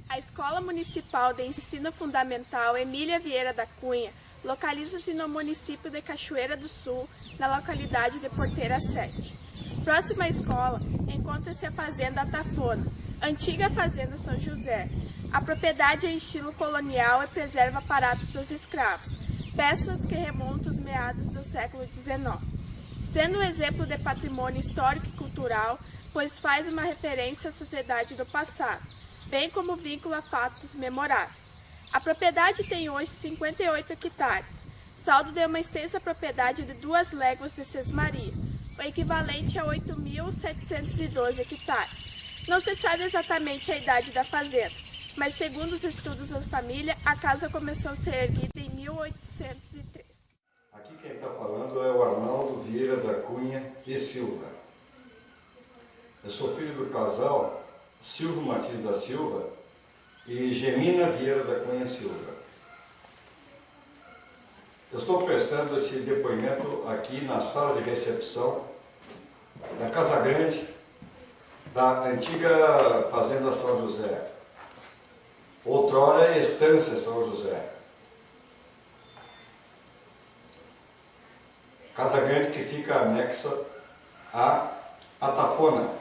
A Escola Municipal de Ensino Fundamental Emília Vieira da Cunha localiza-se no município de Cachoeira do Sul, na localidade de Porteira 7. Próxima à escola encontra-se a Fazenda Atafona, antiga Fazenda São José. A propriedade é em estilo colonial e preserva aparatos dos escravos, peças que remontam aos meados do século XIX. Sendo um exemplo de patrimônio histórico e cultural, pois faz uma referência à sociedade do passado, bem como vincula fatos memoráveis. A propriedade tem hoje 58 hectares, saldo de uma extensa propriedade de 2 léguas de sesmaria, o equivalente a 8.712 hectares. Não se sabe exatamente a idade da fazenda, mas segundo os estudos da família, a casa começou a ser erguida em 1803. Aqui quem está falando é o Arnaldo Vieira da Cunha e Silva. Eu sou filho do casal Silvio Martins da Silva e Gemina Vieira da Cunha Silva. Eu estou prestando esse depoimento aqui na sala de recepção da Casa Grande da antiga Fazenda São José, outrora Estância São José. Casa Grande que fica anexa a Atafona.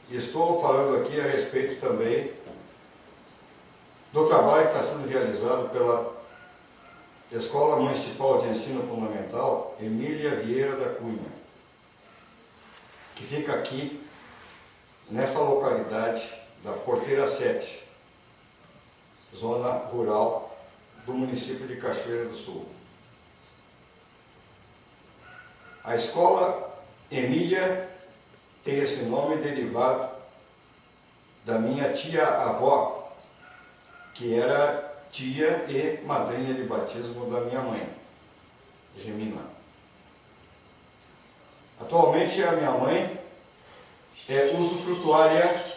E estou falando aqui a respeito também do trabalho que está sendo realizado pela Escola Municipal de Ensino Fundamental Emília Vieira da Cunha, que fica aqui nessa localidade da Porteira 7, zona rural do município de Cachoeira do Sul. A escola Emília tem esse nome derivado da minha tia-avó, que era tia e madrinha de batismo da minha mãe, Gemina. Atualmente a minha mãe é usufrutuária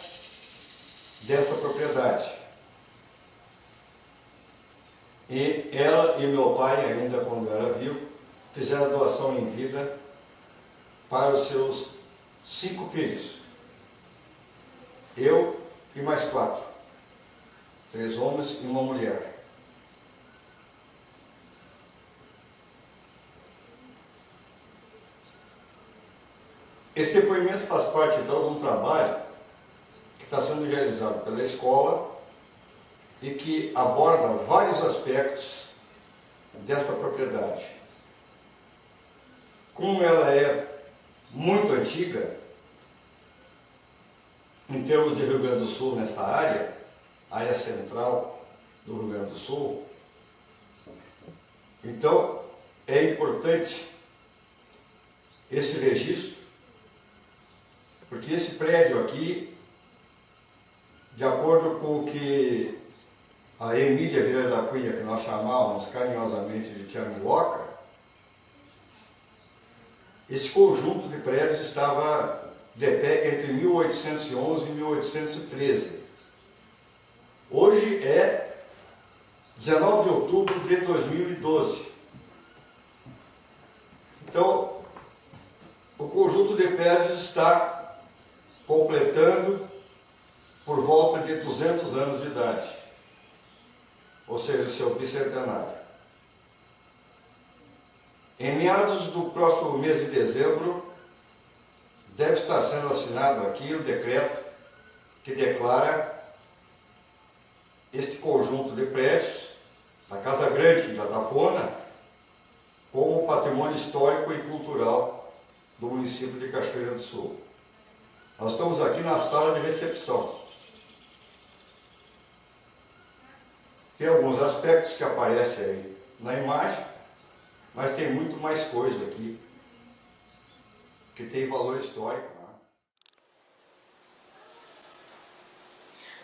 dessa propriedade. E ela e meu pai, ainda quando era vivo, fizeram a doação em vida para os seus 5 filhos. Eu e mais 4. 3 homens e uma mulher. Esse depoimento faz parte, então, de um trabalho que está sendo realizado pela escola e que aborda vários aspectos desta propriedade. Como ela é muito antiga, em termos de Rio Grande do Sul, nesta área central do Rio Grande do Sul, então é importante esse registro, porque esse prédio aqui, de acordo com o que a Emília Vieira da Cunha, que nós chamávamos carinhosamente de Tia Miloca, esse conjunto de prédios estava de pé entre 1811 e 1813. Hoje é 19 de outubro de 2012. Então, o conjunto de prédios está completando por volta de 200 anos de idade, ou seja, seu bicentenário. Em meados do próximo mês de dezembro, deve estar sendo assinado aqui o decreto que declara este conjunto de prédios, da Casa Grande da Atafona, como patrimônio histórico e cultural do município de Cachoeira do Sul. Nós estamos aqui na sala de recepção. Tem alguns aspectos que aparecem aí na imagem, mas tem muito mais coisa aqui que tem valor histórico.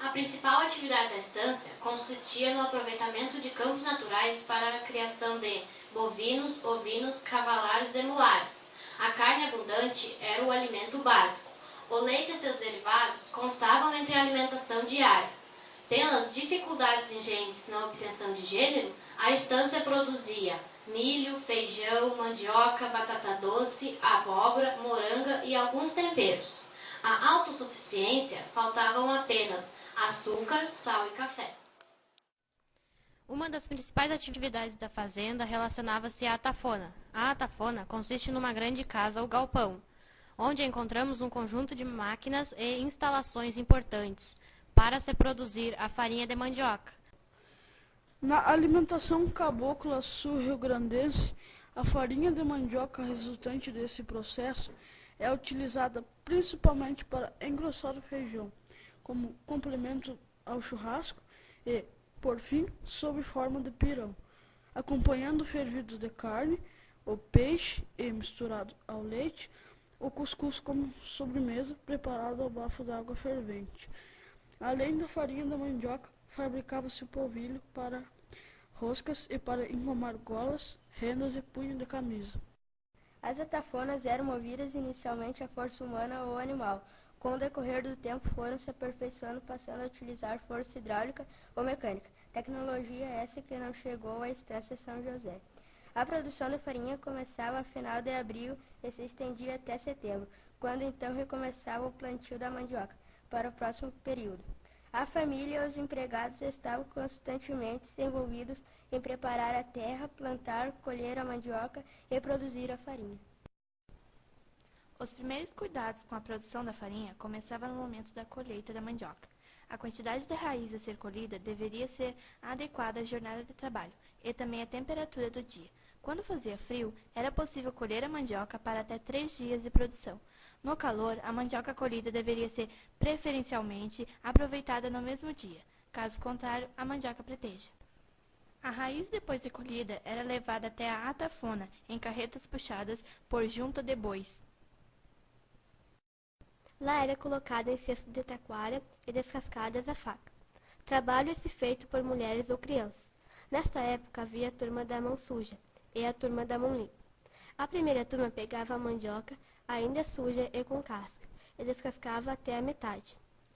A principal atividade da estância consistia no aproveitamento de campos naturais para a criação de bovinos, ovinos, cavalares e mulares. A carne abundante era o alimento básico. O leite e seus derivados constavam entre a alimentação diária. Pelas dificuldades ingentes na obtenção de gênero, a estância produzia milho, feijão, mandioca, batata doce, abóbora, moranga e alguns temperos. A autossuficiência faltavam apenas açúcar, sal e café. Uma das principais atividades da fazenda relacionava-se à atafona. A atafona consiste numa grande casa ou galpão, onde encontramos um conjunto de máquinas e instalações importantes para se produzir a farinha de mandioca. Na alimentação cabocla sul-rio-grandense, a farinha de mandioca resultante desse processo é utilizada principalmente para engrossar o feijão, como complemento ao churrasco e, por fim, sob forma de pirão, acompanhando o fervido de carne, o peixe e misturado ao leite, o cuscuz como sobremesa preparado ao bafo d'água fervente. Além da farinha da mandioca, fabricava-se o polvilho para roscas e para engomar golas, rendas e punho de camisa. As atafonas eram movidas inicialmente a força humana ou animal. Com o decorrer do tempo foram se aperfeiçoando, passando a utilizar força hidráulica ou mecânica. Tecnologia essa que não chegou à Estância São José. A produção da farinha começava a final de abril e se estendia até setembro, quando então recomeçava o plantio da mandioca para o próximo período. A família e os empregados estavam constantemente envolvidos em preparar a terra, plantar, colher a mandioca e produzir a farinha. Os primeiros cuidados com a produção da farinha começavam no momento da colheita da mandioca. A quantidade de raiz a ser colhida deveria ser adequada à jornada de trabalho e também à temperatura do dia. Quando fazia frio, era possível colher a mandioca para até 3 dias de produção. No calor, a mandioca colhida deveria ser preferencialmente aproveitada no mesmo dia. Caso contrário, a mandioca preteja. A raiz, depois de colhida, era levada até a atafona, em carretas puxadas por junta de bois. Lá era colocada em cesto de taquara e descascadas a faca. Trabalho esse feito por mulheres ou crianças. Nesta época havia a turma da mão suja e a turma da mão limpa. A primeira turma pegava a mandioca ainda suja e com casca, e descascava até a metade.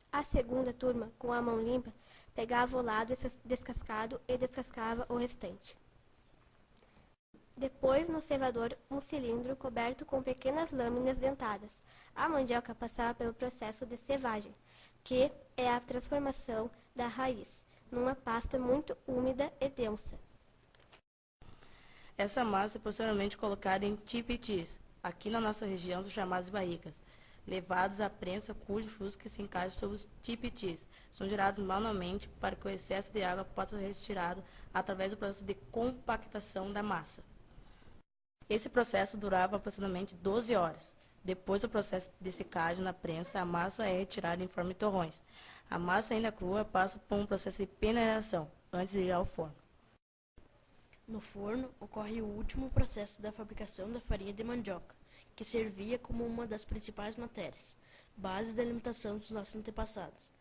A segunda turma, com a mão limpa, pegava o lado descascado e descascava o restante. Depois, no cevador, um cilindro coberto com pequenas lâminas dentadas. A mandioca passava pelo processo de cevagem, que é a transformação da raiz, numa pasta muito úmida e densa. Essa massa é posteriormente colocada em tipitis, aqui na nossa região são chamados barricas, levados à prensa cujo fusco se encaixa sobre os tipitis. São girados manualmente para que o excesso de água possa ser retirado através do processo de compactação da massa. Esse processo durava aproximadamente 12 horas. Depois do processo de secagem na prensa, a massa é retirada em forma de torrões. A massa ainda crua passa por um processo de peneiração, antes de ir ao forno. No forno, ocorre o último processo da fabricação da farinha de mandioca, que servia como uma das principais matérias, base da alimentação dos nossos antepassados.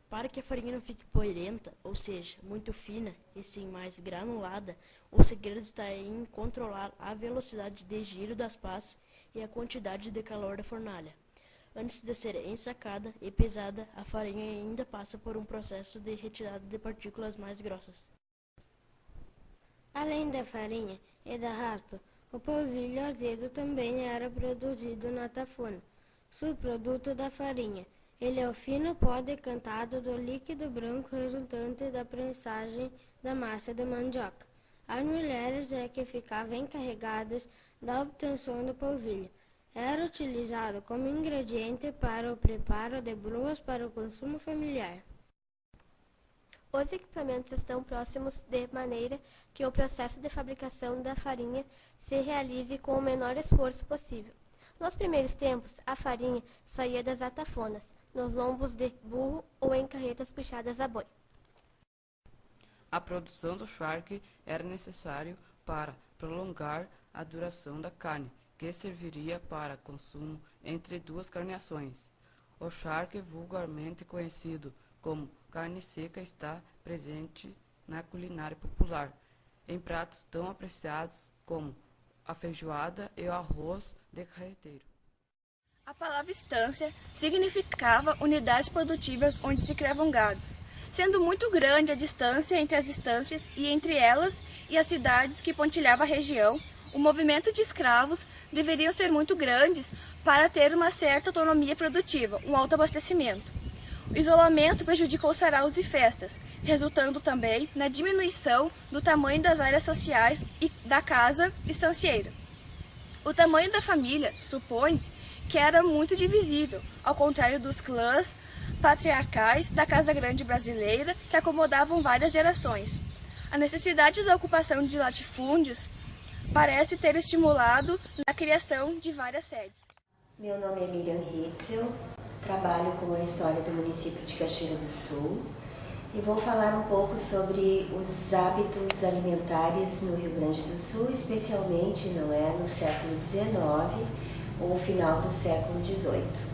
Para que a farinha não fique poeirenta, ou seja, muito fina e sim mais granulada, o segredo está em controlar a velocidade de giro das pasas e a quantidade de calor da fornalha. Antes de ser ensacada e pesada, a farinha ainda passa por um processo de retirada de partículas mais grossas. Além da farinha e da raspa, o polvilho azedo também era produzido na tafona, subproduto da farinha. Ele é o fino pó decantado do líquido branco resultante da prensagem da massa de mandioca. As mulheres é que ficavam encarregadas da obtenção do polvilho. Era utilizado como ingrediente para o preparo de bolos para o consumo familiar. Os equipamentos estão próximos de maneira que o processo de fabricação da farinha se realize com o menor esforço possível. Nos primeiros tempos, a farinha saía das atafonas, nos lombos de burro ou em carretas puxadas a boi. A produção do charque era necessário para prolongar a duração da carne, que serviria para consumo entre 2 carneações. O charque, vulgarmente conhecido como carne seca, está presente na culinária popular, em pratos tão apreciados como a feijoada e o arroz de carreteiro. A palavra estância significava unidades produtivas onde se criavam gado, sendo muito grande a distância entre as estâncias e entre elas e as cidades que pontilhavam a região. O movimento de escravos deveriam ser muito grandes para ter uma certa autonomia produtiva, um autoabastecimento. O isolamento prejudicou saraus e festas, resultando também na diminuição do tamanho das áreas sociais e da casa estancieira. O tamanho da família supõe-se que era muito divisível, ao contrário dos clãs patriarcais da Casa Grande brasileira, que acomodavam várias gerações. A necessidade da ocupação de latifúndios parece ter estimulado a criação de várias sedes. Meu nome é Miriam Hitzel, trabalho com a história do município de Cachoeira do Sul e vou falar um pouco sobre os hábitos alimentares no Rio Grande do Sul, especialmente no século XIX ou final do século XVIII.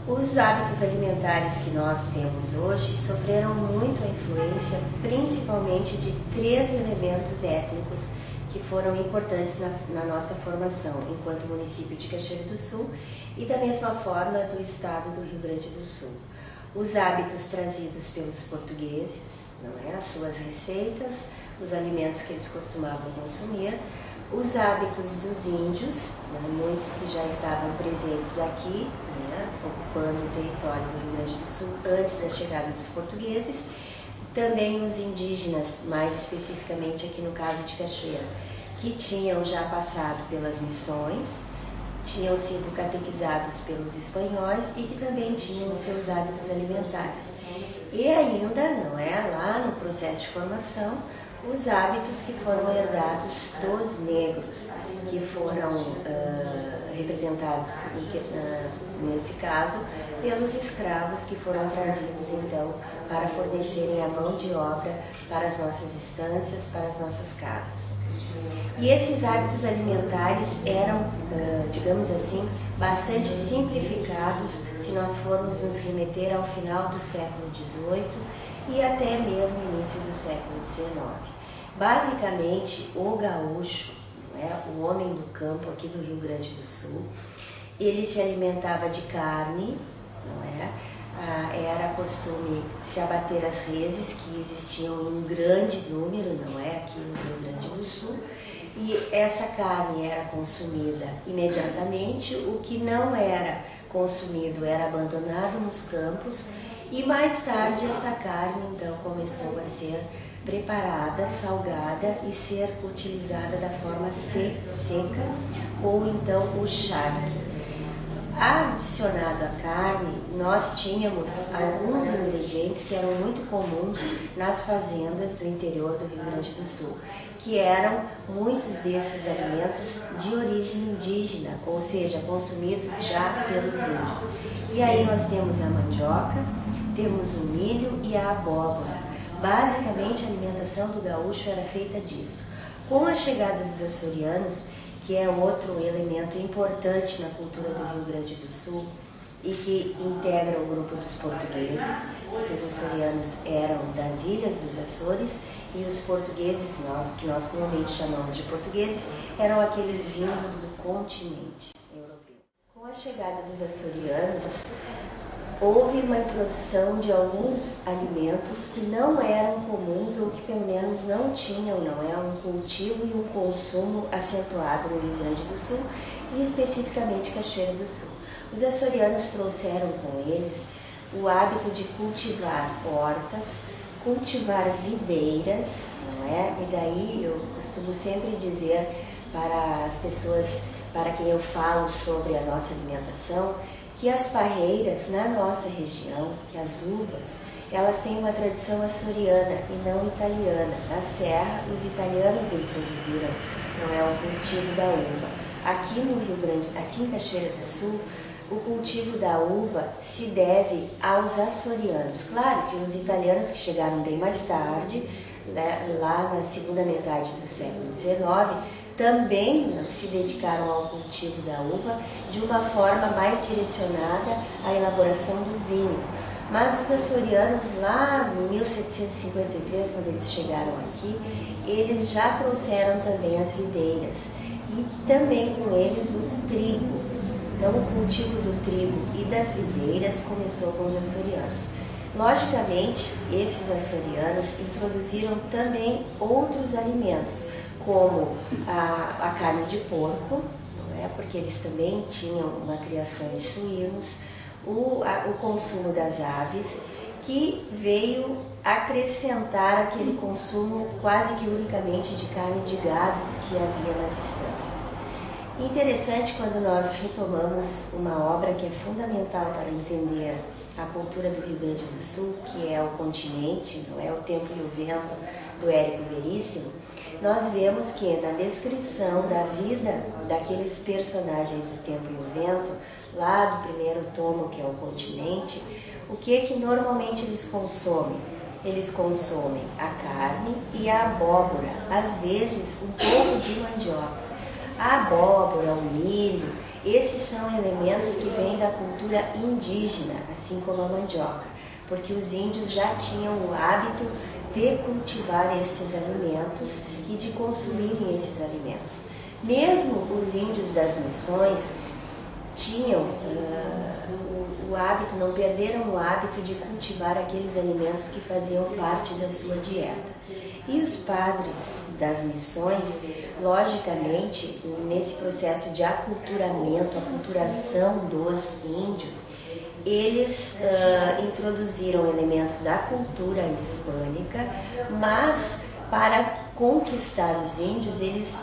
Os hábitos alimentares que nós temos hoje sofreram muito a influência, principalmente de 3 elementos étnicos que foram importantes na nossa formação enquanto município de Cachoeira do Sul e da mesma forma do estado do Rio Grande do Sul. Os hábitos trazidos pelos portugueses, as suas receitas, os alimentos que eles costumavam consumir, os hábitos dos índios, muitos que já estavam presentes aqui, ocupando o território do Rio Grande do Sul antes da chegada dos portugueses, também os indígenas, mais especificamente aqui no caso de Cachoeira, que tinham já passado pelas missões, tinham sido catequizados pelos espanhóis e que também tinham os seus hábitos alimentares. E ainda, lá no processo de formação, os hábitos que foram herdados dos negros, que foram representados, nesse caso, pelos escravos que foram trazidos, então, para fornecerem a mão de obra para as nossas estâncias, para as nossas casas. E esses hábitos alimentares eram, digamos assim, bastante simplificados se nós formos nos remeter ao final do século XVIII e até mesmo início do século XIX. Basicamente, o gaúcho, o homem do campo aqui do Rio Grande do Sul, ele se alimentava de carne, era costume se abater as reses que existiam em grande número, aqui no Rio Grande do Sul, e essa carne era consumida imediatamente, o que não era consumido era abandonado nos campos e mais tarde essa carne então começou a ser preparada, salgada e ser utilizada da forma seca ou então o charque. Adicionado à carne, nós tínhamos alguns ingredientes que eram muito comuns nas fazendas do interior do Rio Grande do Sul, que eram muitos desses alimentos de origem indígena, ou seja, consumidos já pelos índios. E aí nós temos a mandioca, temos o milho e a abóbora. Basicamente a alimentação do gaúcho era feita disso. Com a chegada dos açorianos, que é outro elemento importante na cultura do Rio Grande do Sul e que integra o grupo dos portugueses, porque os açorianos eram das ilhas dos Açores e os portugueses, que nós comumente chamamos de portugueses, eram aqueles vindos do continente europeu. Com a chegada dos açorianos, houve uma introdução de alguns alimentos que não eram comuns ou que pelo menos não tinham um cultivo e um consumo acentuado no Rio Grande do Sul e especificamente Cachoeira do Sul. Os açorianos trouxeram com eles o hábito de cultivar hortas, cultivar videiras, E daí eu costumo sempre dizer para as pessoas para quem eu falo sobre a nossa alimentação, que as parreiras na nossa região, que as uvas, elas têm uma tradição açoriana e não italiana. Na Serra, os italianos introduziram o cultivo da uva. Aqui no Rio Grande, aqui em Cachoeira do Sul, o cultivo da uva se deve aos açorianos. Claro que os italianos que chegaram bem mais tarde, lá na segunda metade do século XIX, também se dedicaram ao cultivo da uva de uma forma mais direcionada à elaboração do vinho. Mas os açorianos, lá em 1753, quando eles chegaram aqui, eles já trouxeram também as videiras e também com eles o trigo. Então, o cultivo do trigo e das videiras começou com os açorianos. Logicamente, esses açorianos introduziram também outros alimentos, como a carne de porco, não é? Porque eles também tinham uma criação de suínos, o consumo das aves, que veio acrescentar aquele consumo quase que unicamente de carne de gado que havia nas estâncias. Interessante quando nós retomamos uma obra que é fundamental para entender a cultura do Rio Grande do Sul, que é O Continente, não é? O Tempo e o Vento, do Érico Veríssimo, nós vemos que na descrição da vida daqueles personagens do Tempo e o Vento, lá do primeiro tomo, que é O Continente, o que normalmente eles consomem? Eles consomem a carne e a abóbora, às vezes um pouco de mandioca. A abóbora, o milho, esses são elementos que vêm da cultura indígena, assim como a mandioca, porque os índios já tinham o hábito de cultivar estes alimentos e de consumirem esses alimentos. Mesmo os índios das missões tinham o hábito, não perderam o hábito de cultivar aqueles alimentos que faziam parte da sua dieta. E os padres das missões, logicamente, nesse processo de aculturamento, aculturação dos índios, eles introduziram elementos da cultura hispânica, mas para conquistar os índios, eles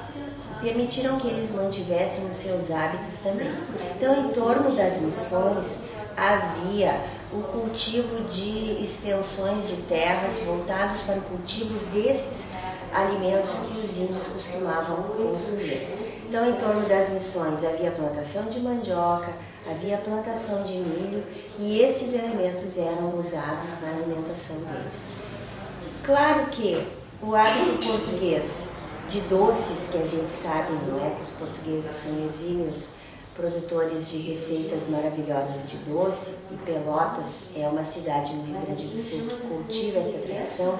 permitiram que eles mantivessem os seus hábitos também. Então, em torno das missões, havia o cultivo de extensões de terras voltados para o cultivo desses alimentos que os índios costumavam consumir. Então, em torno das missões, havia plantação de mandioca, havia plantação de milho, e estes elementos eram usados na alimentação deles. Claro que o hábito português de doces, que a gente sabe, não é, que os portugueses são exímios produtores de receitas maravilhosas de doce, e Pelotas é uma cidade no Rio Grande do Sul que cultiva esta tradição,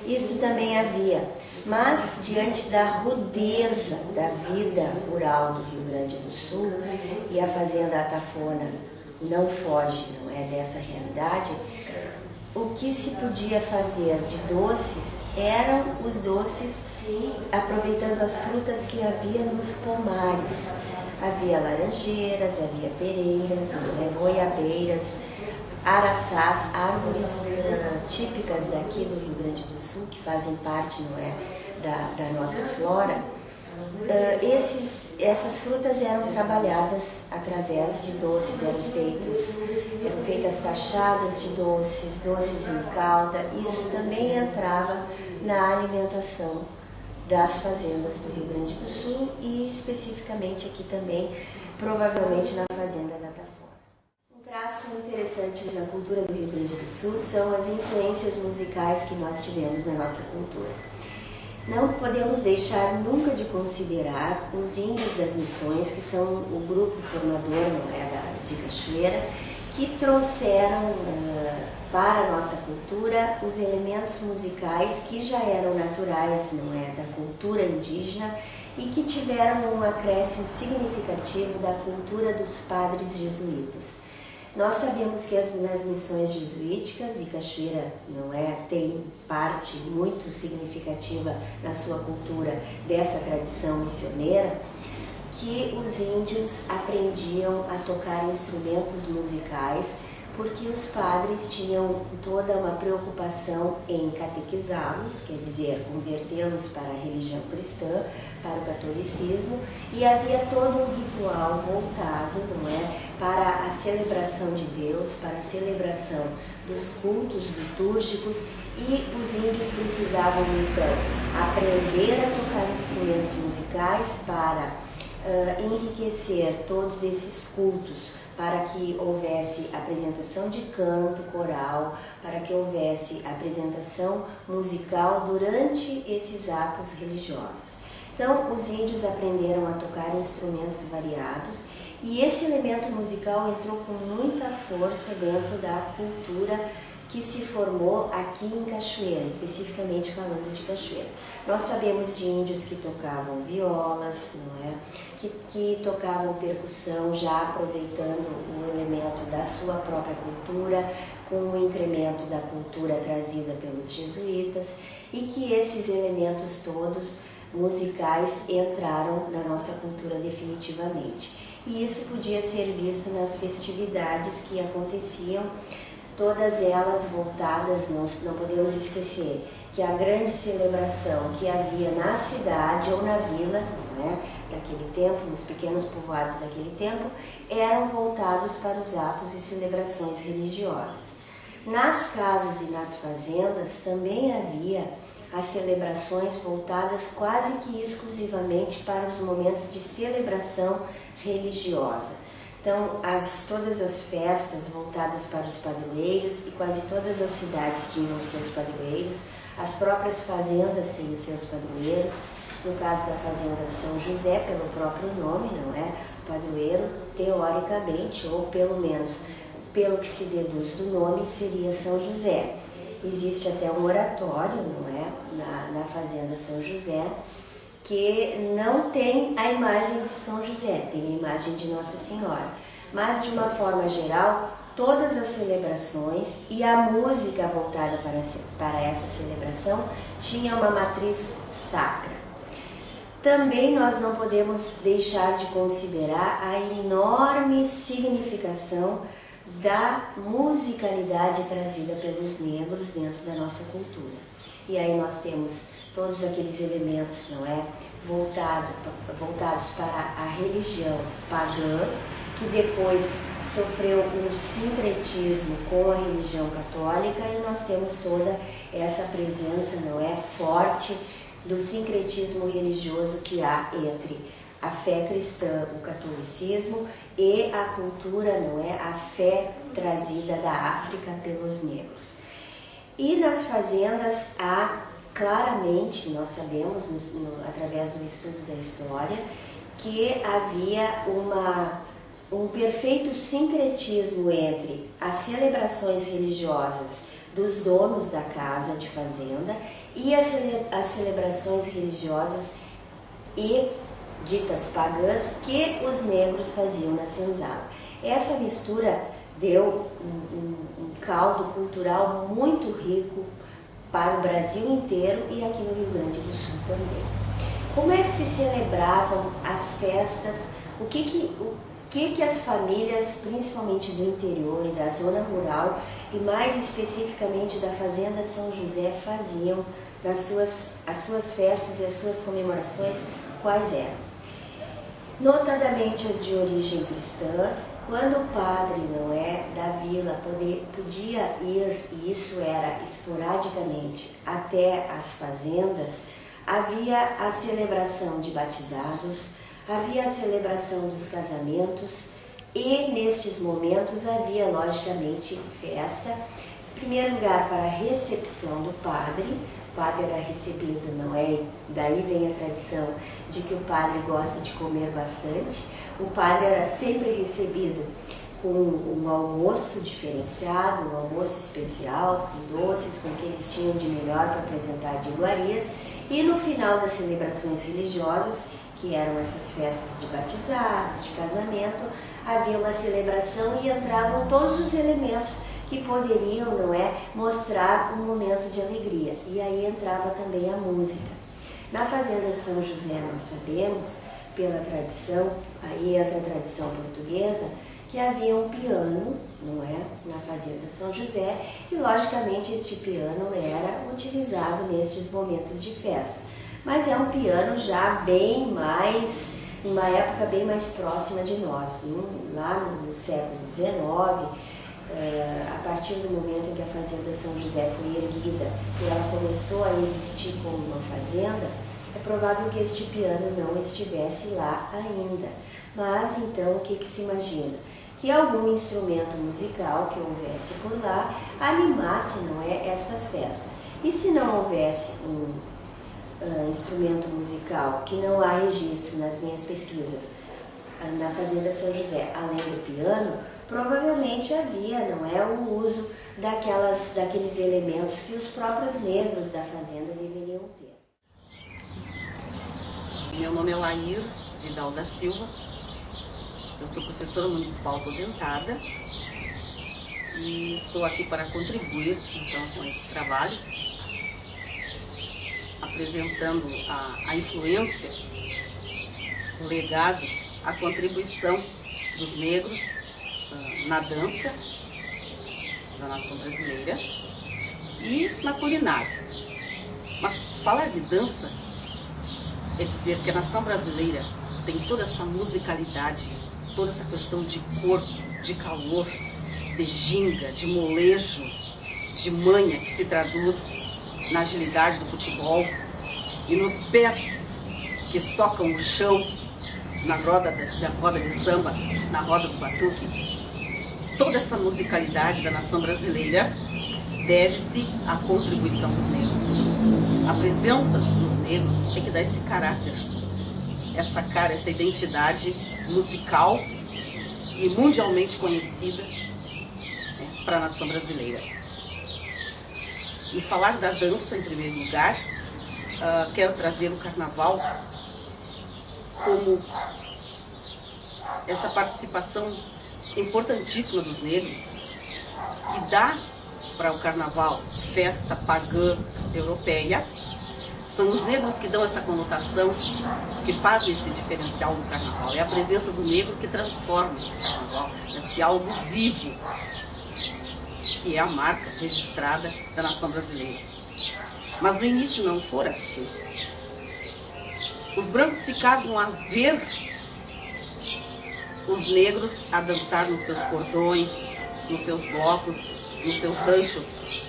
isso também havia. Mas, diante da rudeza da vida rural do Rio Grande do Sul, e a fazenda Atafona não foge, não é, dessa realidade, o que se podia fazer de doces eram os doces aproveitando as frutas que havia nos pomares. Havia laranjeiras, havia pereiras, goiabeiras, araçás, árvores típicas daqui do Rio Grande do Sul, que fazem parte, não é, da nossa flora. Essas frutas eram trabalhadas através de doces, eram feitas tachadas de doces, doces em calda. Isso também entrava na alimentação das fazendas do Rio Grande do Sul e especificamente aqui também, provavelmente na fazenda da Atafona. Um traço interessante na cultura do Rio Grande do Sul são as influências musicais que nós tivemos na nossa cultura. Não podemos deixar nunca de considerar os índios das missões, que são o grupo formador, não é, de Cachoeira, que trouxeram para a nossa cultura os elementos musicais que já eram naturais, não é, da cultura indígena, e que tiveram um acréscimo significativo da cultura dos padres jesuítas. Nós sabemos que nas missões jesuíticas, e Cachoeira, não é, tem parte muito significativa na sua cultura dessa tradição missioneira, que os índios aprendiam a tocar instrumentos musicais, porque os padres tinham toda uma preocupação em catequizá-los, quer dizer, convertê-los para a religião cristã, para o catolicismo, e havia todo um ritual voltado, não é, para a celebração de Deus, para a celebração dos cultos litúrgicos, e os índios precisavam então aprender a tocar instrumentos musicais para enriquecer todos esses cultos, para que houvesse apresentação de canto coral, para que houvesse apresentação musical durante esses atos religiosos. Então, os índios aprenderam a tocar instrumentos variados, e esse elemento musical entrou com muita força dentro da cultura que se formou aqui em Cachoeira, especificamente falando de Cachoeira. Nós sabemos de índios que tocavam violas, não é? Que tocavam percussão, já aproveitando o elemento da sua própria cultura, com o incremento da cultura trazida pelos jesuítas, e que esses elementos todos musicais entraram na nossa cultura definitivamente. E isso podia ser visto nas festividades que aconteciam, todas elas voltadas, não podemos esquecer que a grande celebração que havia na cidade ou na vila, não é, daquele tempo, nos pequenos povoados daquele tempo, eram voltados para os atos e celebrações religiosas. Nas casas e nas fazendas também havia as celebrações voltadas quase que exclusivamente para os momentos de celebração religiosa. Então, todas as festas voltadas para os padroeiros, e quase todas as cidades tinham os seus padroeiros, as próprias fazendas têm os seus padroeiros. No caso da fazenda São José, pelo próprio nome, não é? O padroeiro, teoricamente, ou pelo menos pelo que se deduz do nome, seria São José. Existe até um oratório, não é? Na fazenda São José, que não tem a imagem de São José, tem a imagem de Nossa Senhora. Mas, de uma forma geral, todas as celebrações e a música voltada para essa celebração tinha uma matriz sacra. Também nós não podemos deixar de considerar a enorme significação da musicalidade trazida pelos negros dentro da nossa cultura. E aí nós temos todos aqueles elementos, não é, voltados para a religião pagã, que depois sofreu um sincretismo com a religião católica, e nós temos toda essa presença, não é, forte do sincretismo religioso que há entre a fé cristã, o catolicismo, e a cultura, não é, a fé trazida da África pelos negros. E nas fazendas há, claramente, nós sabemos, através do estudo da história, que havia um perfeito sincretismo entre as celebrações religiosas dos donos da casa de fazenda e as celebrações religiosas e ditas pagãs que os negros faziam na senzala. Essa mistura deu um caldo cultural muito rico para o Brasil inteiro e aqui no Rio Grande do Sul também. Como é que se celebravam as festas? O que as famílias, principalmente do interior e da zona rural, e mais especificamente da Fazenda São José, faziam nas as suas festas e as suas comemorações, quais eram? Notadamente as de origem cristã. Quando o padre, não é, da vila podia ir, e isso era esporadicamente, até as fazendas, havia a celebração de batizados, havia a celebração dos casamentos, e nestes momentos havia logicamente festa, em primeiro lugar para a recepção do padre. O padre era recebido, não é? Daí vem a tradição de que o padre gosta de comer bastante. O padre era sempre recebido com um almoço diferenciado, um almoço especial, com doces, com o que eles tinham de melhor para apresentar de iguarias. E no final das celebrações religiosas, que eram essas festas de batizado, de casamento, havia uma celebração e entravam todos os elementos que poderiam, não é, mostrar um momento de alegria. E aí entrava também a música. Na Fazenda de São José nós sabemos, pela tradição, aí entra a tradição portuguesa, que havia um piano, não é, na Fazenda São José, e logicamente este piano era utilizado nestes momentos de festa. Mas é um piano já bem mais, uma época bem mais próxima de nós, lá no século XIX, a partir do momento em que a Fazenda São José foi erguida e ela começou a existir como uma fazenda, é provável que este piano não estivesse lá ainda. Mas então o que se imagina? Que algum instrumento musical que houvesse por lá animasse, não é, estas festas. E se não houvesse um instrumento musical, que não há registro nas minhas pesquisas, na Fazenda São José, além do piano, provavelmente havia, não é, o uso daqueles elementos que os próprios negros da fazenda deveriam ter. Meu nome é Lair Vidal da Silva, eu sou professora municipal aposentada e estou aqui para contribuir então com esse trabalho. A apresentando a influência, o legado, a contribuição dos negros na dança da nação brasileira e na culinária. Mas falar de dança é dizer que a nação brasileira tem toda essa musicalidade, toda essa questão de corpo, de calor, de ginga, de molejo, de manha, que se traduz na agilidade do futebol e nos pés que socam o chão na roda de samba, na roda do batuque. Toda essa musicalidade da nação brasileira deve-se à contribuição dos negros. A presença dos negros é que dá esse caráter, essa cara, essa identidade musical e mundialmente conhecida para a nação brasileira. E falar da dança em primeiro lugar, quero trazer o carnaval como essa participação importantíssima dos negros, que dá para o carnaval festa pagã europeia. São os negros que dão essa conotação, que fazem esse diferencial do carnaval. É a presença do negro que transforma esse carnaval nesse algo vivo, que é a marca registrada da nação brasileira. Mas no início não fora assim. Os brancos ficavam a ver os negros a dançar nos seus cordões, nos seus blocos, nos seus ranchos,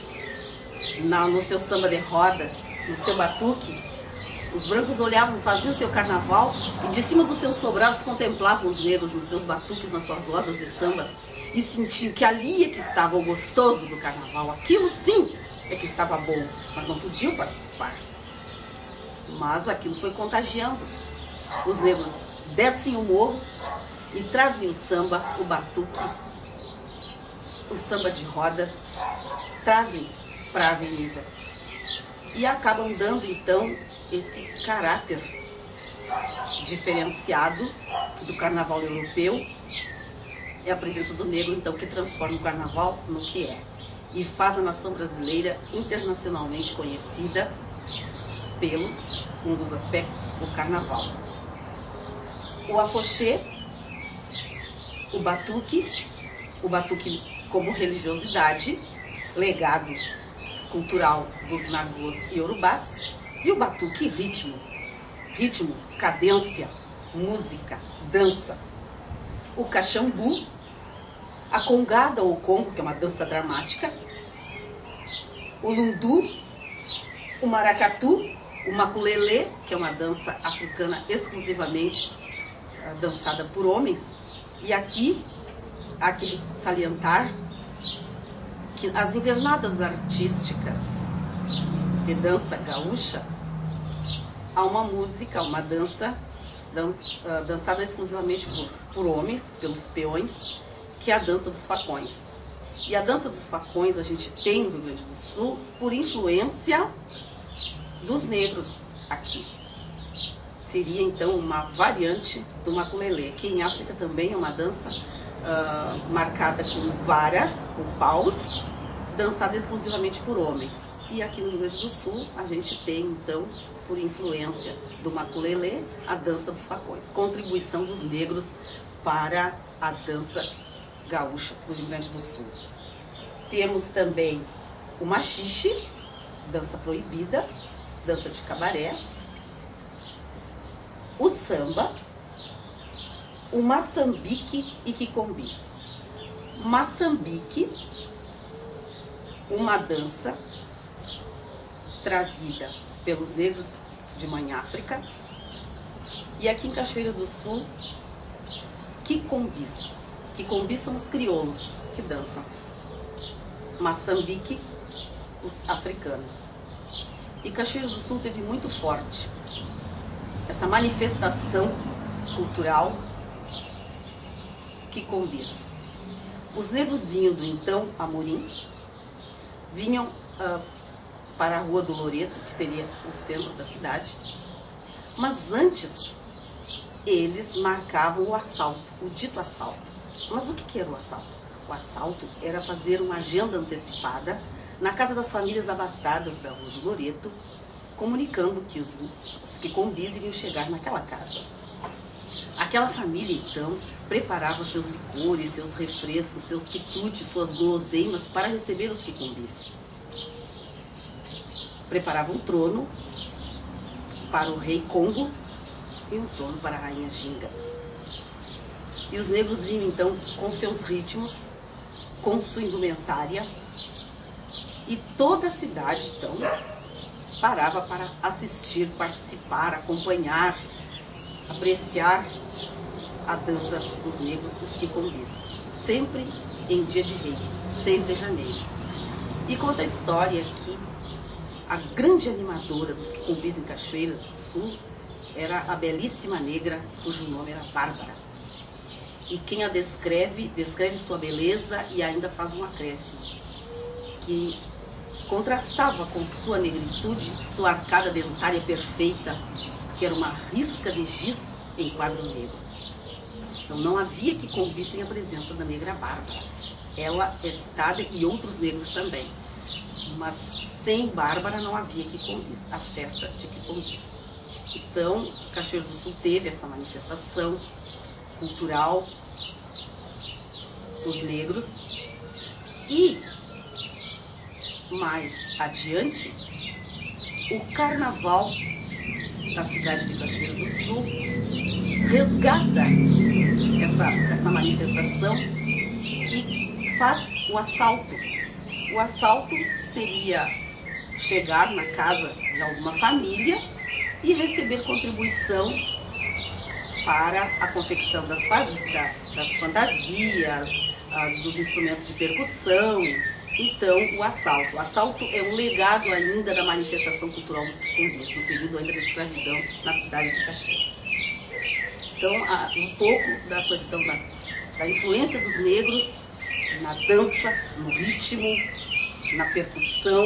no seu samba de roda, no seu batuque. Os brancos olhavam, faziam o seu carnaval e de cima dos seus sobrados contemplavam os negros nos seus batuques, nas suas rodas de samba, e sentiam que ali é que estava o gostoso do carnaval. Aquilo sim é que estava bom, mas não podiam participar. Mas aquilo foi contagiando. Os negros descem o morro e trazem o samba, o batuque, o samba de roda, trazem para a avenida. E acabam dando então esse caráter diferenciado do carnaval europeu. É a presença do negro então que transforma o carnaval no que é e faz a nação brasileira internacionalmente conhecida pelo um dos aspectos, o carnaval. O afoxê, o batuque como religiosidade, legado cultural dos nagôs e urubás, e o batuque ritmo, cadência, música, dança. O caxambu, a congada ou congo, que é uma dança dramática, o lundu, o maracatu, o maculelê, que é uma dança africana exclusivamente dançada por homens. E aqui há que salientar que as invernadas artísticas de dança gaúcha, há uma música, uma dança dançada exclusivamente por homens, pelos peões, que é a dança dos facões. E a dança dos facões a gente tem no Rio Grande do Sul por influência dos negros aqui. Seria então uma variante do maculelê, que em África também é uma dança marcada com varas, com paus, dançada exclusivamente por homens. E aqui no Rio Grande do Sul a gente tem então, por influência do maculelê, a dança dos facões. Contribuição dos negros para a dança gaúcha do Rio Grande do Sul. Temos também o machixe, dança proibida, dança de cabaré, o samba, o maçambique e quicombis. Maçambique, uma dança trazida pelos negros de Mãe África, e aqui em Cachoeira do Sul, quicombis. Quicombis são os crioulos que dançam. Maçambique, os africanos. E Cachoeira do Sul teve muito forte essa manifestação cultural quicombis. Os negros vinham do então Amorim, vinham para a Rua do Loreto, que seria o centro da cidade, mas antes eles marcavam o assalto, o dito assalto. Mas o que era o assalto? O assalto era fazer uma agenda antecipada na casa das famílias abastadas da Rua do Loreto, comunicando que os quicombis iriam chegar naquela casa. Aquela família, então, preparava seus licores, seus refrescos, seus quitutes, suas guloseimas para receber os quicombis. Preparava um trono para o rei Congo e um trono para a rainha Ginga. E os negros vinham, então, com seus ritmos, com sua indumentária, e toda a cidade, então, parava para assistir, participar, acompanhar, apreciar a dança dos negros, os quicombis, sempre em dia de reis, 6 de janeiro. E conta a história que a grande animadora dos quicombis em Cachoeira do Sul era a belíssima negra, cujo nome era Bárbara. E quem a descreve sua beleza e ainda faz um acréscimo, que contrastava com sua negritude, sua arcada dentária perfeita, que era uma risca de giz em quadro negro. Então não havia quicombi sem a presença da negra Bárbara. Ela é citada e outros negros também. Mas sem Bárbara não havia quicombis, a festa de quicombis. Então, Cachoeiro do Sul teve essa manifestação cultural dos negros e, mais adiante, o carnaval da cidade de Cachoeiro do Sul resgata essa manifestação e faz o assalto. O assalto seria chegar na casa de alguma família e receber contribuição para a confecção das fantasias, dos instrumentos de percussão. Então, o assalto. O assalto é um legado ainda da manifestação cultural dos quicombis, no período ainda da escravidão na cidade de Cachoeira. Então, um pouco da questão da influência dos negros na dança, no ritmo, na percussão,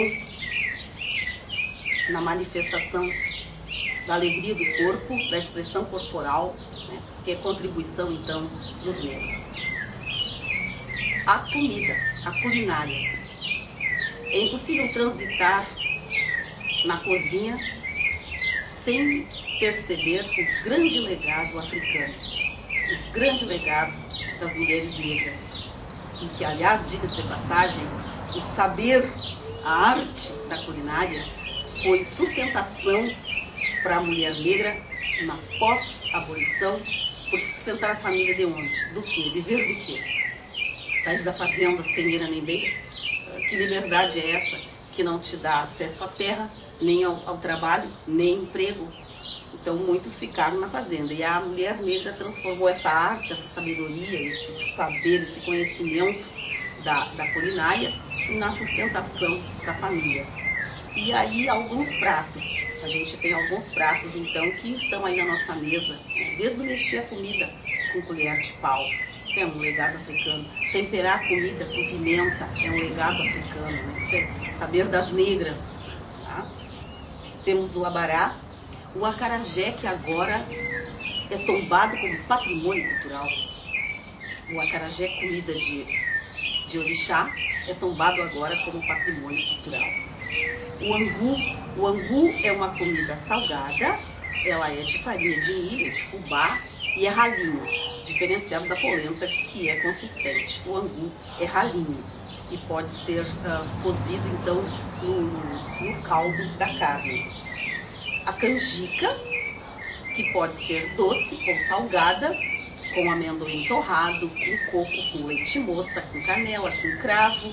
na manifestação da alegria do corpo, da expressão corporal, né, que é contribuição, então, dos negros. A comida, a culinária. É impossível transitar na cozinha sem perceber o grande legado africano, o grande legado das mulheres negras. E que, aliás, diga-se de passagem, o saber, a arte da culinária foi sustentação para a mulher negra na pós-abolição, porque sustentar a família de onde? Do quê? Viver do quê? Sair da fazenda sem ira nem beira? Que liberdade é essa que não te dá acesso à terra, nem ao trabalho, nem emprego? Então muitos ficaram na fazenda e a mulher negra transformou essa arte, essa sabedoria, esse saber, esse conhecimento da culinária na sustentação da família. E aí alguns pratos, a gente tem alguns pratos então que estão aí na nossa mesa, desde o mexer a comida com colher de pau, isso é um legado africano. Temperar a comida com pimenta é um legado africano, né? Isso é saber das negras. Tá? Temos o abará, o acarajé, que agora é tombado como patrimônio cultural. O acarajé, comida de orixá, é tombado agora como patrimônio cultural. O angu é uma comida salgada, ela é de farinha de milho, de fubá e é ralinho, diferenciado da polenta, que é consistente. O angu é ralinho e pode ser cozido então no caldo da carne. A canjica, que pode ser doce ou salgada, com amendoim torrado, com coco, com leite moça, com canela, com cravo.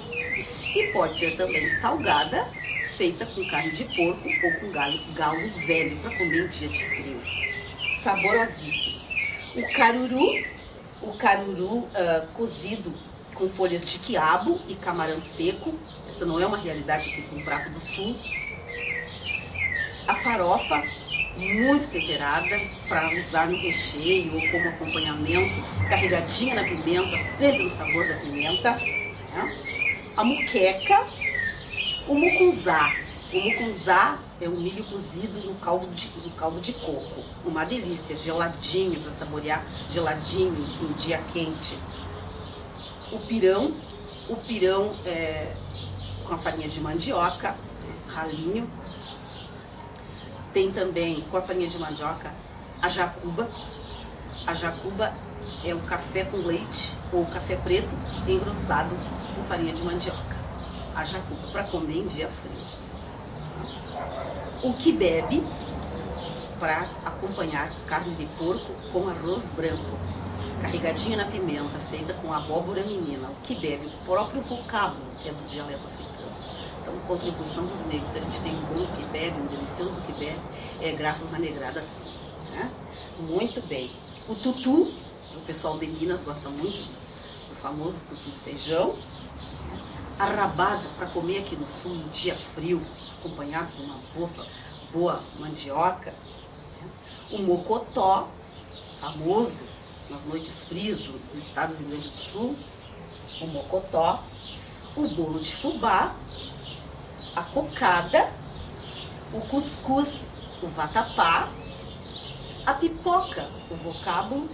E pode ser também salgada, feita com carne de porco ou com galo velho, para comer em dia de frio. Saborosíssimo. O caruru cozido com folhas de quiabo e camarão seco. Essa não é uma realidade aqui com o Prato do Sul. A farofa, muito temperada, para usar no recheio ou como acompanhamento, carregadinha na pimenta, sempre o sabor da pimenta. Né? A muqueca, o mucunzá. O mucunzá é um milho cozido no caldo de coco. Uma delícia, geladinho, para saborear, geladinho em dia quente. O pirão com a farinha de mandioca, ralinho. Tem também, com a farinha de mandioca, a jacuba. A jacuba é o café com leite ou café preto engrossado com farinha de mandioca. A jacuba, para comer em dia frio. O quibe, para acompanhar carne de porco com arroz branco, carregadinha na pimenta, feita com abóbora menina. O quibe, o próprio vocábulo é do dialeto africano. Então, contribuição dos negros, se a gente tem um bom quibe, um delicioso quibe, é graças à negrada sim. Né? Muito bem. O tutu, o pessoal de Minas gosta muito do famoso tutu de feijão. A rabada, para comer aqui no sul, no dia frio, acompanhado de uma boa mandioca. O mocotó, famoso nas noites frias do estado do Rio Grande do Sul. O mocotó. O bolo de fubá. A cocada. O cuscuz, o vatapá. A pipoca, o vocábulo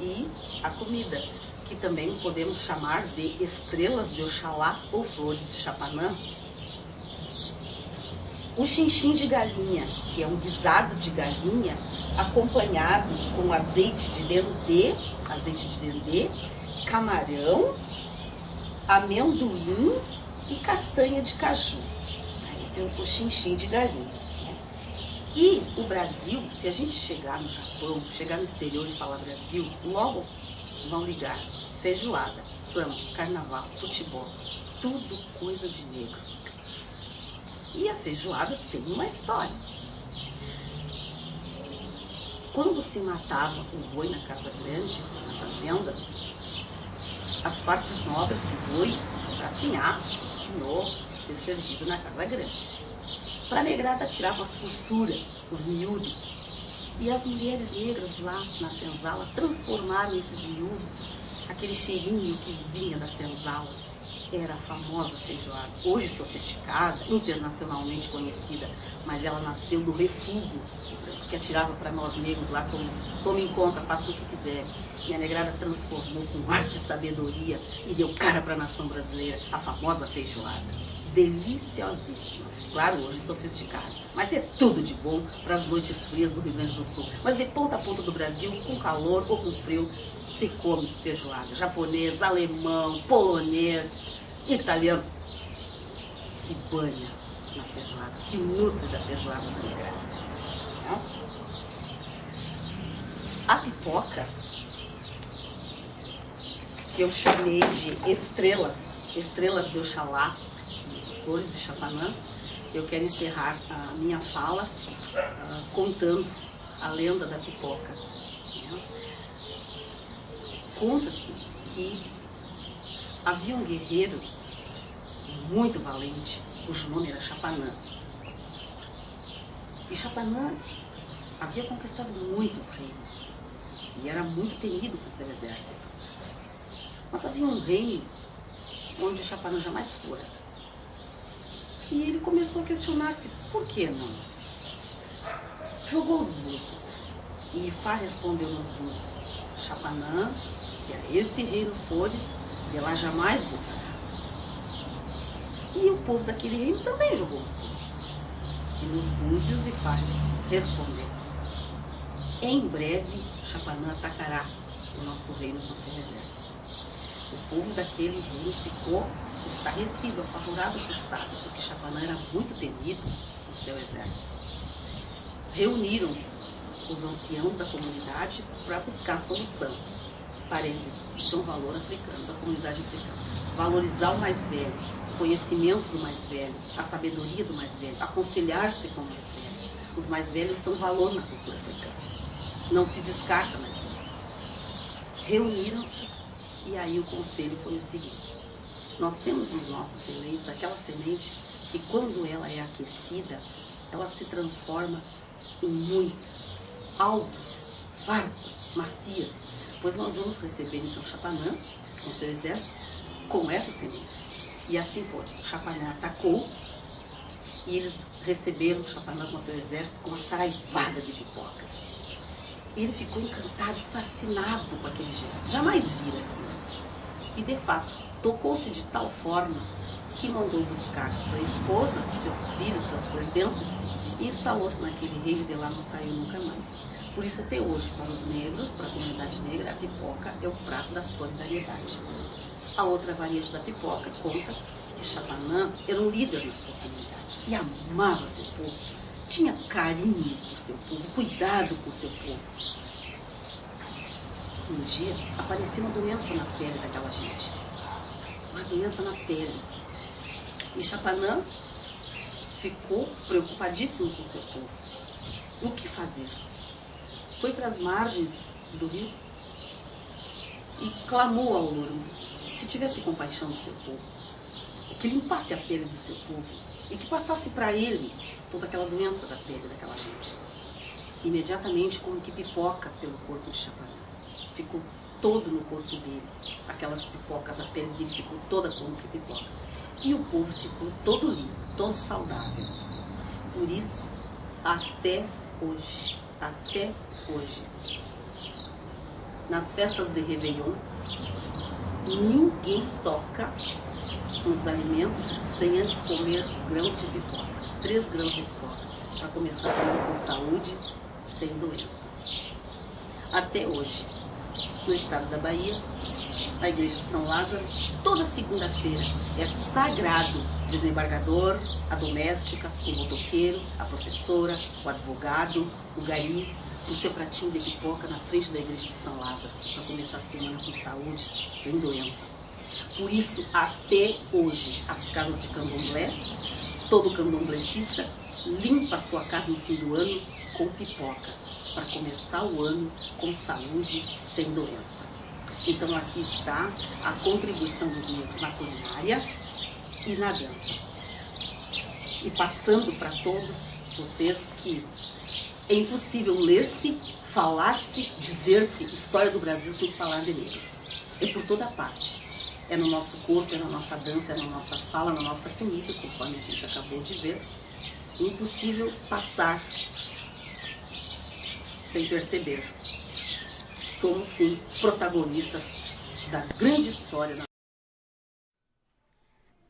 e a comida, que também podemos chamar de estrelas de Oxalá ou flores de Chapanã. O xinxim de galinha, que é um guisado de galinha acompanhado com azeite de dendê, camarão, amendoim e castanha de caju. Esse é o xinxim de galinha. E o Brasil, se a gente chegar no Japão, chegar no exterior e falar Brasil, logo vão ligar feijoada, samba, carnaval, futebol, tudo coisa de negro. E a feijoada tem uma história. Quando se matava o boi na casa grande, na fazenda, as partes nobres do boi, para assinhar o senhor ser servido na casa grande. Para a negrada tirava as fossuras, os miúdos. E as mulheres negras lá na senzala transformaram esses miúdos, aquele cheirinho que vinha da senzala. Era a famosa feijoada, hoje sofisticada, internacionalmente conhecida, mas ela nasceu do refúgio, que atirava para nós negros lá como tome em conta, faça o que quiser. E a negrada transformou com arte e sabedoria e deu cara para a nação brasileira, a famosa feijoada. Deliciosíssima, claro, hoje sofisticada, mas é tudo de bom para as noites frias do Rio Grande do Sul. Mas de ponta a ponta do Brasil, com calor ou com frio, se come feijoada. Japonês, alemão, polonês, italiano, se banha na feijoada, se nutre da feijoada da negrada. A pipoca, que eu chamei de estrelas de Oxalá, flores de Chapanã, eu quero encerrar a minha fala contando a lenda da pipoca. Conta-se que havia um guerreiro muito valente, cujo nome era Chapanã. E Chapanã havia conquistado muitos reinos e era muito temido por seu exército. Mas havia um reino onde Chapanã jamais fora. E ele começou a questionar-se, por que não? Jogou os búzios. E Ifá respondeu nos búzios, Chapanã, se a esse reino fores, de lá jamais voltarás. E o povo daquele reino também jogou os búzios. E nos búzios Ifá respondeu, em breve Chapanã atacará o nosso reino com seu exército. O povo daquele reino ficou estarrecido, apavorado, assustado, porque Chapanã era muito temido por seu exército. Reuniram os anciãos da comunidade para buscar a solução. Parênteses, isso é um valor africano, da comunidade africana. Valorizar o mais velho, o conhecimento do mais velho, a sabedoria do mais velho, aconselhar-se com o mais velho. Os mais velhos são valor na cultura africana. Não se descarta mais velho. Reuniram-se e aí o conselho foi o seguinte. Nós temos nos nossos celeiros aquela semente que quando ela é aquecida, ela se transforma em muitas, altas, fartas, macias, pois nós vamos receber então Chapanã com seu exército com essas sementes. E assim foi. Chapanã atacou e eles receberam Chapanã com seu exército com uma saraivada de pipocas. Ele ficou encantado, fascinado com aquele gesto. Jamais vira aquilo. E de fato, tocou-se de tal forma que mandou buscar sua esposa, seus filhos, seus pertences E instalou-se naquele reino e de lá não saiu nunca mais. Por isso, até hoje, para os negros, para a comunidade negra, a pipoca é o prato da solidariedade. A outra variante da pipoca conta que Chapanã era um líder na sua comunidade e amava seu povo, tinha carinho por seu povo, cuidado com seu povo. Um dia apareceu uma doença na pele daquela gente, uma doença na pele. E Chapanã ficou preocupadíssimo com seu povo. O que fazer? Foi para as margens do rio e clamou ao Louro que tivesse compaixão do seu povo, que limpasse a pele do seu povo e que passasse para ele toda aquela doença da pele daquela gente. Imediatamente, como que pipoca pelo corpo de Chapanã. Ficou todo no corpo dele, aquelas pipocas, a pele dele ficou toda como que pipoca. E o povo ficou todo limpo, todo saudável. Por isso, até hoje, nas festas de Réveillon, ninguém toca nos alimentos sem antes comer grãos de pipoca, 3 grãos de pipoca, para começar o ano com saúde, sem doença. Até hoje, no estado da Bahia, a igreja de São Lázaro, toda segunda-feira é sagrado o desembargador, a doméstica, o motoqueiro, a professora, o advogado, o gari, o seu pratinho de pipoca na frente da igreja de São Lázaro, para começar a semana com saúde, sem doença. Por isso, até hoje, as casas de candomblé, todo candomblecista limpa a sua casa no fim do ano com pipoca, para começar o ano com saúde, sem doença. Então aqui está a contribuição dos negros na culinária e na dança. E passando para todos vocês que é impossível ler-se, falar-se, dizer-se história do Brasil sem se falar de negros. É por toda parte. É no nosso corpo, é na nossa dança, é na nossa fala, na nossa comida, conforme a gente acabou de ver. É impossível passar sem perceber. Somos, sim, protagonistas da grande história.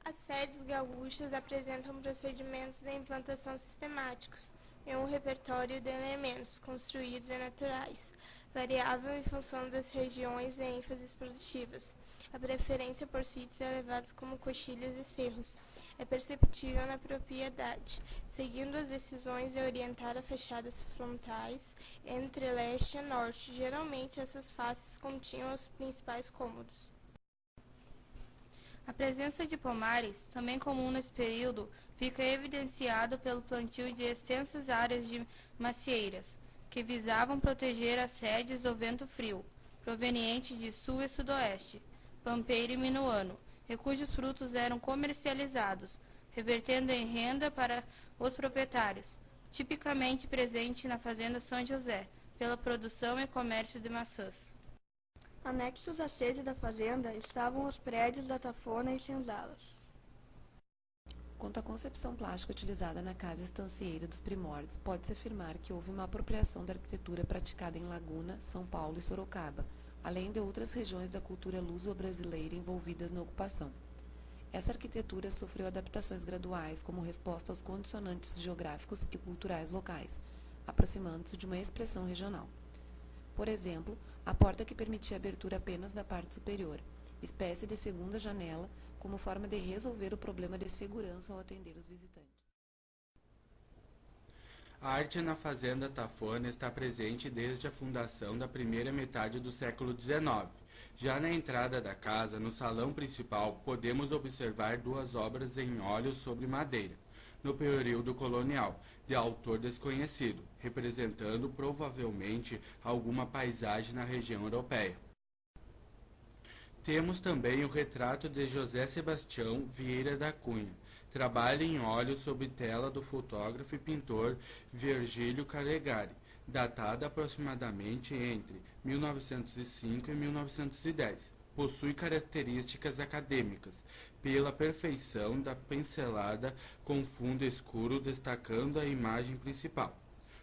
As sedes gaúchas apresentam procedimentos de implantação sistemáticos e um repertório de elementos construídos e naturais, variável em função das regiões e ênfases produtivas. A preferência por sítios elevados como coxilhas e cerros é perceptível na propriedade, seguindo as decisões de orientar a fachadas frontais entre leste e norte. Geralmente, essas faces continham os principais cômodos. A presença de pomares, também comum nesse período, fica evidenciado pelo plantio de extensas áreas de macieiras, que visavam proteger as sedes do vento frio, proveniente de sul e sudoeste, pampeiro e minuano, e cujos frutos eram comercializados, revertendo em renda para os proprietários, tipicamente presente na fazenda São José, pela produção e comércio de maçãs. Anexos à sede da fazenda estavam os prédios da tafona e senzalas. Quanto à concepção plástica utilizada na casa estancieira dos primórdios, pode-se afirmar que houve uma apropriação da arquitetura praticada em Laguna, São Paulo e Sorocaba, além de outras regiões da cultura luso-brasileira envolvidas na ocupação. Essa arquitetura sofreu adaptações graduais como resposta aos condicionantes geográficos e culturais locais, aproximando-se de uma expressão regional. Por exemplo, a porta que permitia a abertura apenas da parte superior, espécie de segunda janela, como forma de resolver o problema de segurança ao atender os visitantes. A arte na fazenda Tafona está presente desde a fundação da primeira metade do século XIX. Já na entrada da casa, no salão principal, podemos observar 2 obras em óleo sobre madeira, no período colonial, de autor desconhecido, representando provavelmente alguma paisagem na região europeia. Temos também o retrato de José Sebastião Vieira da Cunha, trabalho em óleo sob tela do fotógrafo e pintor Virgílio Calegari, datada aproximadamente entre 1905 e 1910. Possui características acadêmicas, pela perfeição da pincelada com fundo escuro destacando a imagem principal.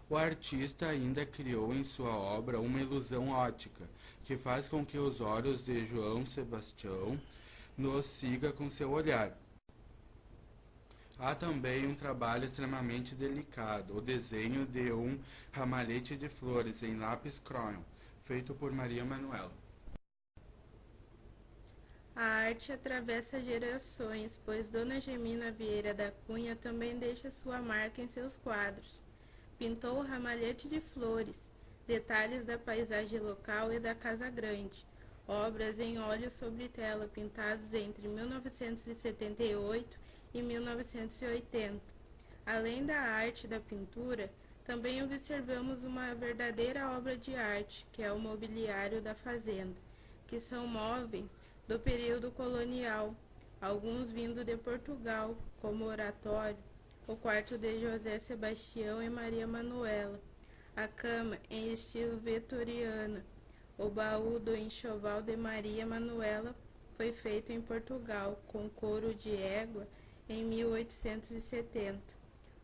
O artista ainda criou em sua obra uma ilusão ótica, que faz com que os olhos de João Sebastião nos siga com seu olhar. Há também um trabalho extremamente delicado, o desenho de um ramalhete de flores em lápis crayon, feito por Maria Manuela. A arte atravessa gerações, pois Dona Gemina Vieira da Cunha também deixa sua marca em seus quadros. Pintou o ramalhete de flores, detalhes da paisagem local e da Casa Grande, obras em óleo sobre tela pintados entre 1978 e 1980. Além da arte da pintura, também observamos uma verdadeira obra de arte, que é o mobiliário da fazenda, que são móveis do período colonial, alguns vindo de Portugal, como o oratório, o quarto de José Sebastião e Maria Manuela, a cama em estilo vitoriana, o baú do enxoval de Maria Manuela foi feito em Portugal, com couro de égua, em 1870.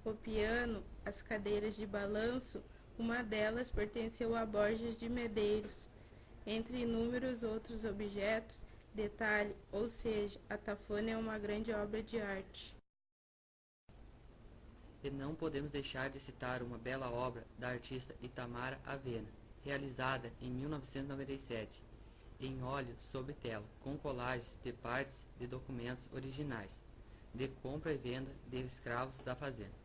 O piano, as cadeiras de balanço, uma delas pertenceu a Borges de Medeiros, entre inúmeros outros objetos. Detalhe, ou seja, a tafona é uma grande obra de arte. E não podemos deixar de citar uma bela obra da artista Itamara Avena, realizada em 1997, em óleo sobre tela, com colagens de partes de documentos originais, de compra e venda de escravos da fazenda.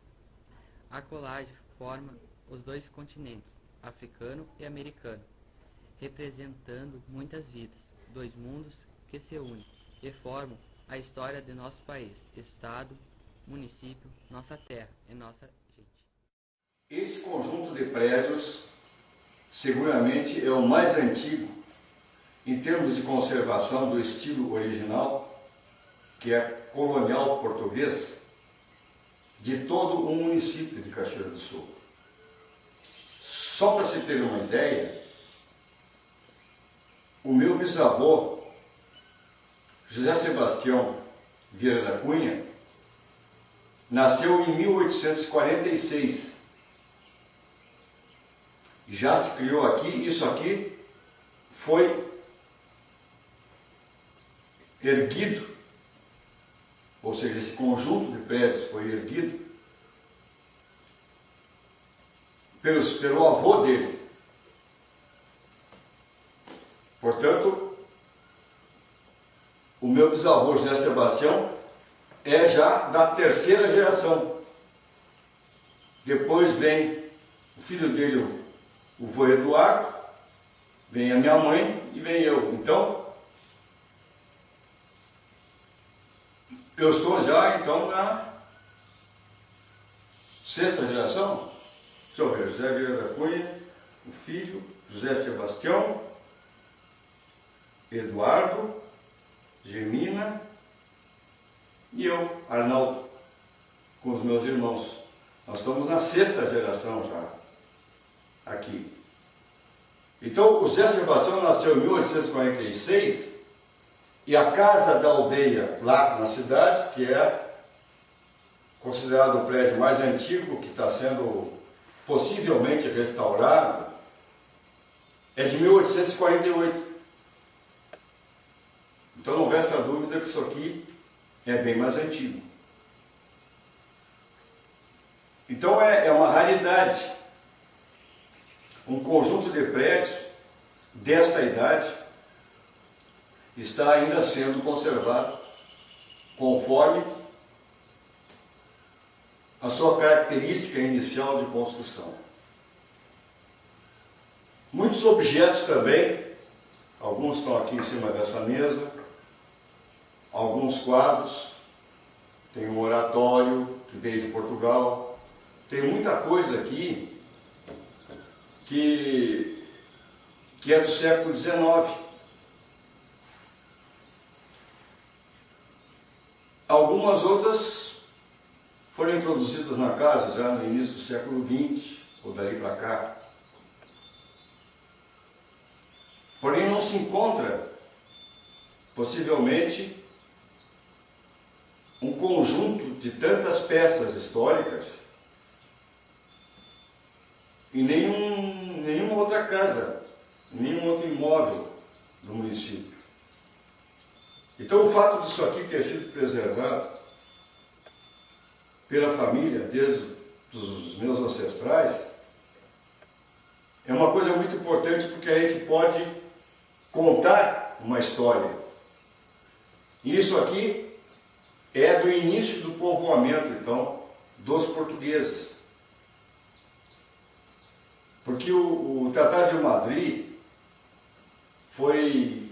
A colagem forma os dois continentes, africano e americano, representando muitas vidas, dois mundos que se unem e formam a história de nosso país, estado, município, nossa terra e nossa gente. Esse conjunto de prédios seguramente é o mais antigo em termos de conservação do estilo original, que é colonial português, de todo o município de Cachoeira do Sul. Só para se ter uma ideia, o meu bisavô, José Sebastião Vieira da Cunha, nasceu em 1846. Já se criou aqui, isso aqui foi erguido, ou seja, esse conjunto de prédios foi erguido pelo avô dele. Portanto, o meu bisavô José Sebastião é já da terceira geração. Depois vem o filho dele, o vô Eduardo, vem a minha mãe e vem eu. Então, eu estou já então na sexta geração. Deixa eu ver, José Vieira da Cunha, o filho, José Sebastião, Eduardo, Gemina e eu, Arnaldo, com os meus irmãos. Nós estamos na sexta geração já aqui. Então, o José Sebastião nasceu em 1846 e a casa da aldeia lá na cidade, que é considerado o prédio mais antigo, que está sendo possivelmente restaurado, é de 1848. Então não resta dúvida que isso aqui é bem mais antigo. Então é uma raridade. Um conjunto de prédios desta idade está ainda sendo conservado conforme a sua característica inicial de construção. Muitos objetos também, alguns estão aqui em cima dessa mesa, alguns quadros, tem um oratório que veio de Portugal, tem muita coisa aqui que é do século XIX. Algumas outras foram introduzidas na casa já no início do século XX, ou dali para cá. Porém não se encontra, possivelmente, um conjunto de tantas peças históricas em nenhuma outra casa, nenhum outro imóvel do município. Então o fato disso aqui ter sido preservado pela família, desde os meus ancestrais, é uma coisa muito importante porque a gente pode contar uma história. E isso aqui é do início do povoamento, então, dos portugueses. Porque o Tratado de Madrid foi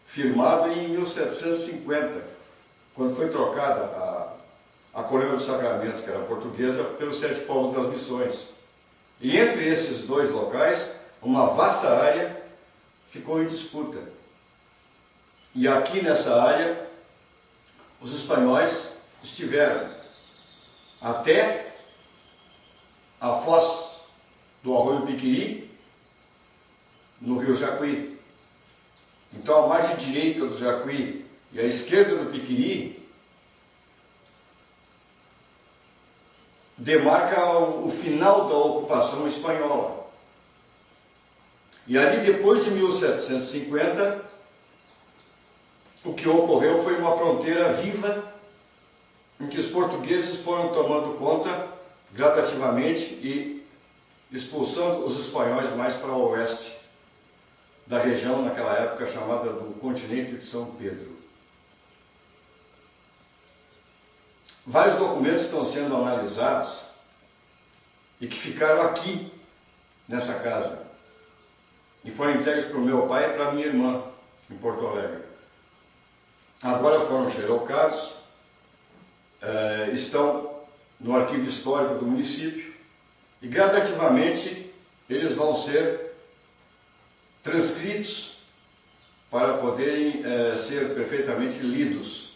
firmado em 1750, quando foi trocada a Coroa dos Sacramentos, que era portuguesa, pelos 7 povos das missões. E entre esses dois locais, uma vasta área ficou em disputa. E aqui nessa área, os espanhóis estiveram até a foz do Arroio Piquiri, no rio Jacuí. Então a margem direita do Jacuí e a esquerda do Piquiri demarca o final da ocupação espanhola. E ali depois de 1750, o que ocorreu foi uma fronteira viva em que os portugueses foram tomando conta gradativamente e expulsando os espanhóis mais para o oeste da região, naquela época chamada do continente de São Pedro. Vários documentos estão sendo analisados e que ficaram aqui, nessa casa, e foram entregues para o meu pai e para a minha irmã, em Porto Alegre. Agora foram xerocados, estão no arquivo histórico do município e gradativamente eles vão ser transcritos para poderem ser perfeitamente lidos.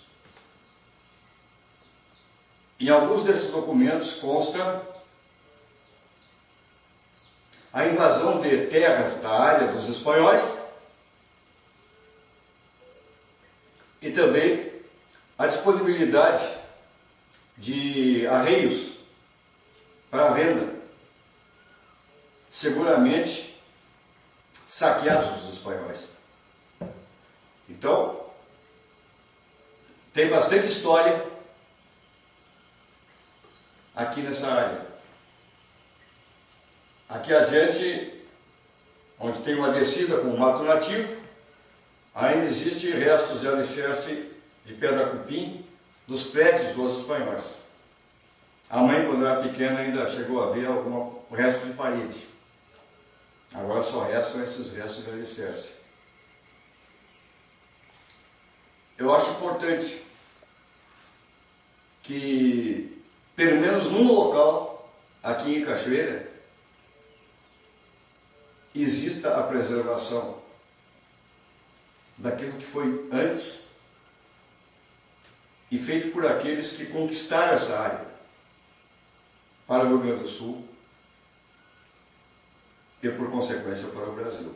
Em alguns desses documentos consta a invasão de terras da área dos espanhóis e também a disponibilidade de arreios para venda, seguramente saqueados dos espanhóis. Então, tem bastante história aqui nessa área. Aqui adiante, onde tem uma descida com o mato nativo, ainda existe restos de alicerce de pedra-cupim dos prédios dos espanhóis. A mãe, quando era pequena, ainda chegou a ver algum resto de parede. Agora só restam esses restos de alicerce. Eu acho importante que, pelo menos num local, aqui em Cachoeira, exista a preservação daquilo que foi antes e feito por aqueles que conquistaram essa área para o Rio Grande do Sul e, por consequência, para o Brasil.